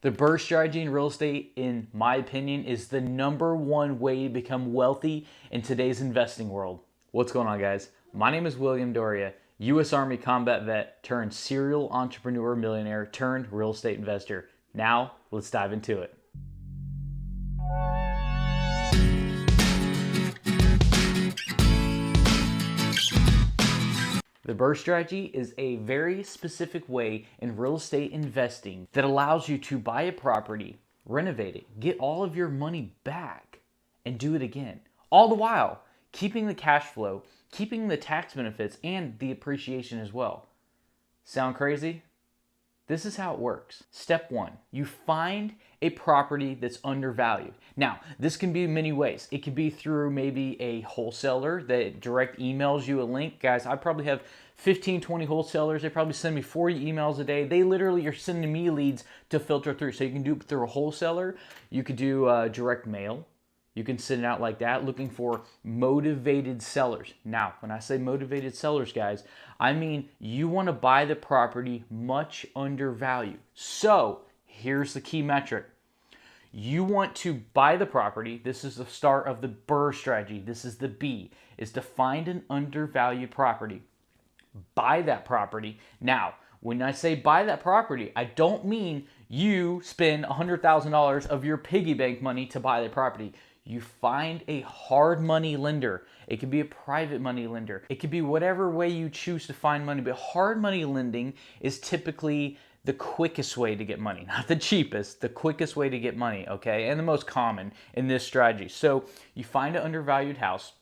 The BRRRR strategy in real estate, in my opinion, is the #1 way to become wealthy in today's investing world. What's going on, guys? My name is William Dauria, U.S. Army combat vet turned serial entrepreneur millionaire turned real estate investor. Now, let's dive into it. The BRRRR strategy is a very specific way in real estate investing that allows you to buy a property, renovate it, get all of your money back, and do it again. All the while keeping the cash flow, keeping the tax benefits, and the appreciation as well. Sound crazy? This is how it works. Step 1, you find a property that's undervalued. Now, this can be many ways. It could be through maybe a wholesaler that direct emails you a link. Guys, I probably have 15, 20 wholesalers. They probably send me 40 emails a day. They literally are sending me leads to filter through. So you can do it through a wholesaler. You could do direct mail. You can send it out like that, looking for motivated sellers. Now, when I say motivated sellers, guys, I mean you want to buy the property much undervalued. So here's the key metric. You want to buy the property. This is the start of the BRRRR strategy. This is the B, is to find an undervalued property. Buy that property. Now, when I say buy that property, I don't mean you spend $100,000 of your piggy bank money to buy the property. You find a hard money lender. It could be a private money lender. It could be whatever way you choose to find money, but hard money lending is typically the quickest way to get money, not the cheapest, the quickest way to get money, okay? And the most common in this strategy. So you find an undervalued house.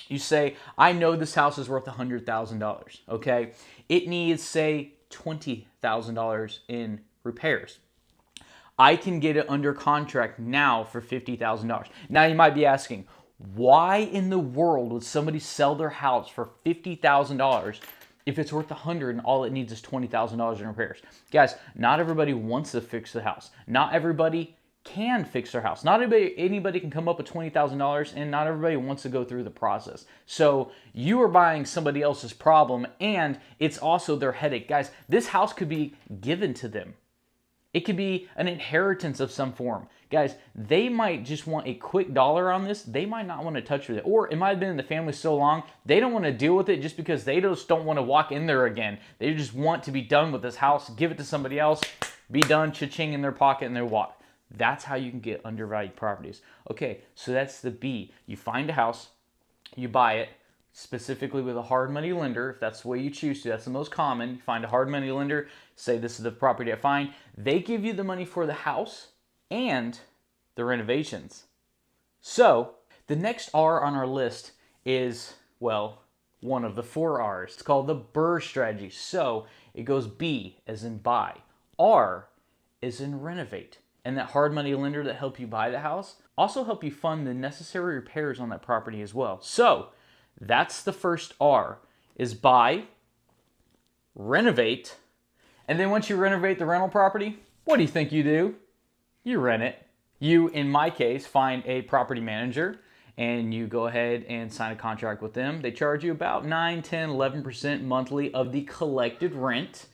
You say, I know this house is worth $100,000, okay? It needs, say, $20,000 in repairs. I can get it under contract now for $50,000. Now you might be asking, why in the world would somebody sell their house for $50,000 if it's worth $100,000 and all it needs is $20,000 in repairs? Guys, not everybody wants to fix the house. Not everybody can fix their house. Not anybody can come up with $20,000, and not everybody wants to go through the process. So you are buying somebody else's problem, and it's also their headache. Guys, this house could be given to them. It could be an inheritance of some form. Guys, they might just want a quick dollar on this. They might not want to touch with it. Or it might have been in the family so long, they don't want to deal with it just because they just don't want to walk in there again. They just want to be done with this house, give it to somebody else, be done, cha-ching in their pocket, and they walk. That's how you can get undervalued properties. Okay, so that's the B. You find a house, you buy it, specifically with a hard money lender, if that's the way you choose to. That's the most common. You find a hard money lender, say this is the property I find. They give you the money for the house and the renovations. So the next R on our list is, well, one of the 4 R's. It's called the BRRRR strategy. So it goes B as in buy, R as in renovate. And that hard money lender that helped you buy the house also help you fund the necessary repairs on that property as well. So that's the first R, is buy, renovate, and then once you renovate the rental property, what do you think you do? You rent it. You, in my case, find a property manager and you go ahead and sign a contract with them. They charge you about 9, 10, 11% monthly of the collected rent,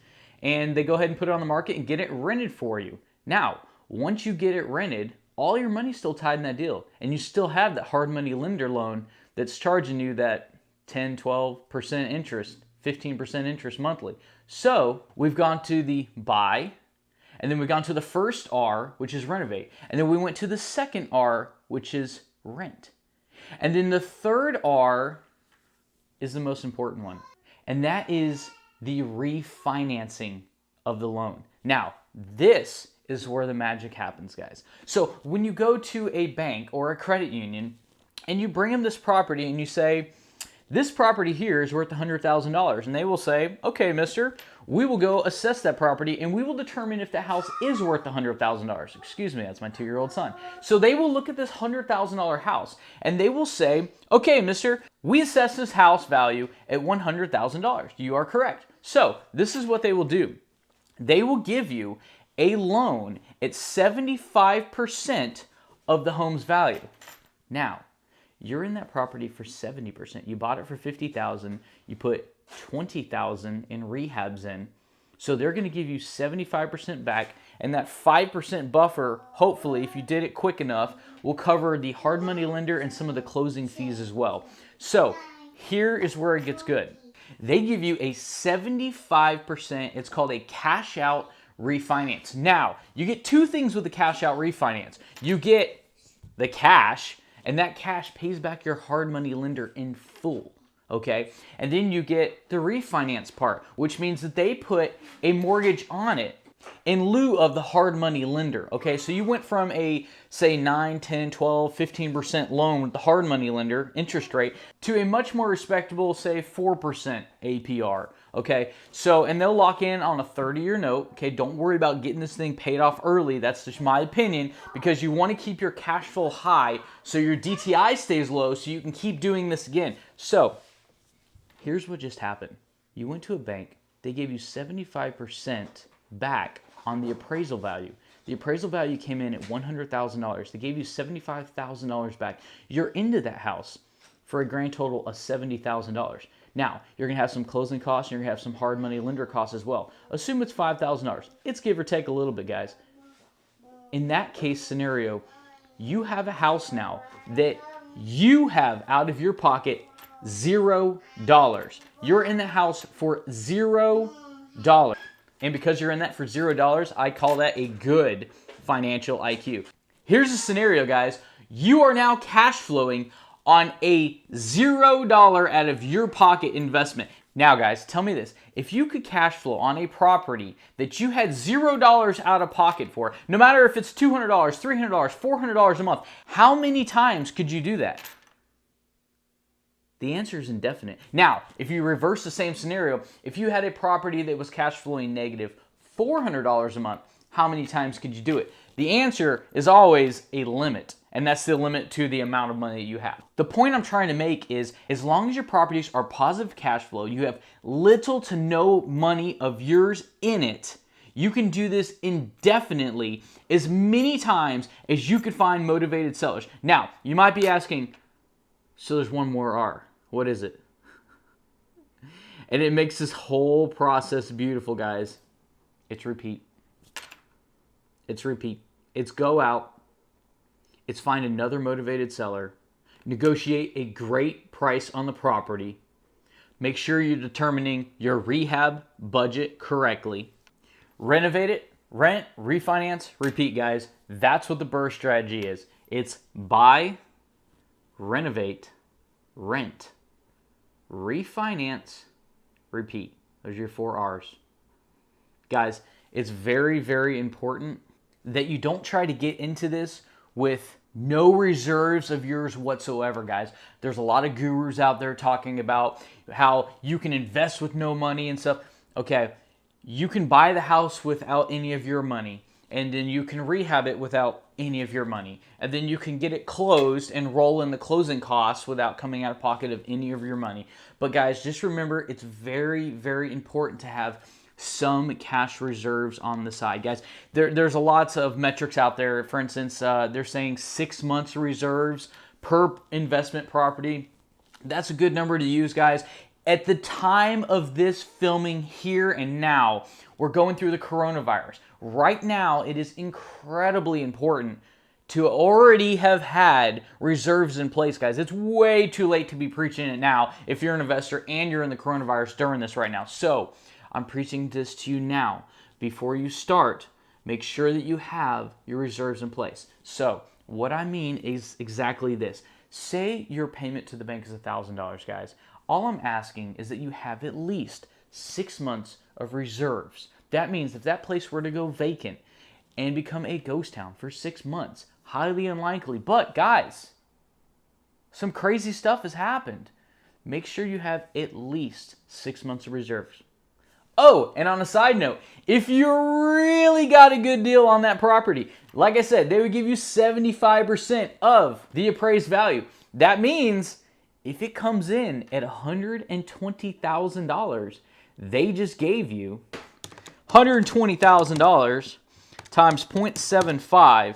and they go ahead and put it on the market and get it rented for you. Now, once you get it rented, all your money's still tied in that deal, and you still have that hard money lender loan that's charging you that 10, 12% interest, 15% interest monthly. So we've gone to the buy, and then we've gone to the first R, which is renovate. And then we went to the second R, which is rent. And then the third R is the most important one, and that is the refinancing of the loan. Now, this is where the magic happens, guys. So when you go to a bank or a credit union, and you bring them this property and you say, this property here is worth $100,000. And they will say, okay, mister, we will go assess that property and we will determine if the house is worth $100,000. Excuse me, that's my 2-year-old son. So they will look at this $100,000 house and they will say, okay, mister, we assess this house value at $100,000. You are correct. So this is what they will do. They will give you a loan at 75% of the home's value. Now, you're in that property for 70%. You bought it for $50,000. You put $20,000 in rehabs in. So they're going to give you 75% back, And that 5% buffer, hopefully, if you did it quick enough, will cover the hard money lender and some of the closing fees as well. So here is where it gets good. They give you a 75%, it's called a cash out refinance. Now, you get two things with the cash out refinance. You get the cash, and that cash pays back your hard money lender in full. Okay, and then you get the refinance part, which means that they put a mortgage on it in lieu of the hard money lender. Okay, so you went from a, say, 9, 10, 12, 15% loan with the hard money lender interest rate to a much more respectable, say, 4% APR. Okay, so, and they'll lock in on a 30-year note. Okay, don't worry about getting this thing paid off early. That's just my opinion, because you want to keep your cash flow high so your DTI stays low so you can keep doing this again. So here's what just happened. You went to a bank, they gave you 75% back on the appraisal value. The appraisal value came in at $100,000. They gave you $75,000 back. You're into that house for a grand total of $70,000. Now, you're going to have some closing costs, and you're going to have some hard money lender costs as well. Assume it's $5,000. It's give or take a little bit, guys. In that case scenario, you have a house now that you have out of your pocket $0. You're in the house for $0. And because you're in that for $0, I call that a good financial IQ. Here's a scenario, guys. You are now cash flowing on a $0 out of your pocket investment. Now, guys, tell me this. If you could cash flow on a property that you had $0 out of pocket for, no matter if it's $200, $300, $400 a month, how many times could you do that? The answer is indefinite. Now, if you reverse the same scenario, if you had a property that was cash flowing negative $400 a month, how many times could you do it? The answer is always a limit, and that's the limit to the amount of money you have. The point I'm trying to make is, as long as your properties are positive cash flow, you have little to no money of yours in it, you can do this indefinitely as many times as you could find motivated sellers. Now, you might be asking, so there's one more R. What is it? And it makes this whole process beautiful, guys. It's repeat. It's repeat. It's go out. It's find another motivated seller. Negotiate a great price on the property. Make sure you're determining your rehab budget correctly. Renovate it, rent, refinance, repeat, guys. That's what the BRRRR strategy is. It's buy, renovate, rent, refinance, repeat. Those are your 4 R's. Guys, it's very, very important that you don't try to get into this with no reserves of yours whatsoever, guys. There's a lot of gurus out there talking about how you can invest with no money and stuff. Okay, you can buy the house without any of your money, and then you can rehab it without any of your money. And then you can get it closed and roll in the closing costs without coming out of pocket of any of your money. But guys, just remember, it's very, very important to have some cash reserves on the side. Guys, there's a lots of metrics out there. For instance, they're saying 6 months reserves per investment property. That's a good number to use, guys. At the time of this filming here and now, we're going through the coronavirus. Right now, it is incredibly important to already have had reserves in place, guys. It's way too late to be preaching it now if you're an investor and you're in the coronavirus during this right now. So I'm preaching this to you now. Before you start, make sure that you have your reserves in place. So what I mean is exactly this. Say your payment to the bank is $1,000, guys. All I'm asking is that you have at least 6 months of reserves. That means if that place were to go vacant and become a ghost town for 6 months, highly unlikely. But guys, some crazy stuff has happened. Make sure you have at least 6 months of reserves. Oh, and on a side note, if you really got a good deal on that property, like I said, they would give you 75% of the appraised value. That means if it comes in at $120,000, they just gave you $120,000 times 0.75,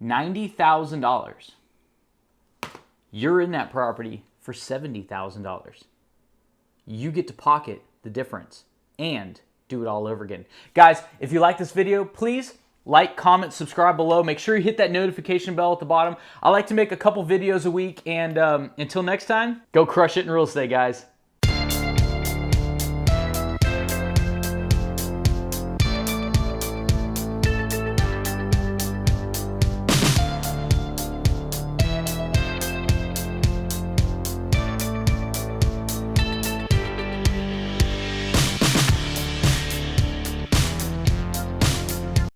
$90,000. You're in that property for $70,000. You get to pocket the difference, and do it all over again. Guys, if you like this video, please like, comment, subscribe below. Make sure you hit that notification bell at the bottom. I like to make a couple videos a week, and until next time, go crush it in real estate, guys.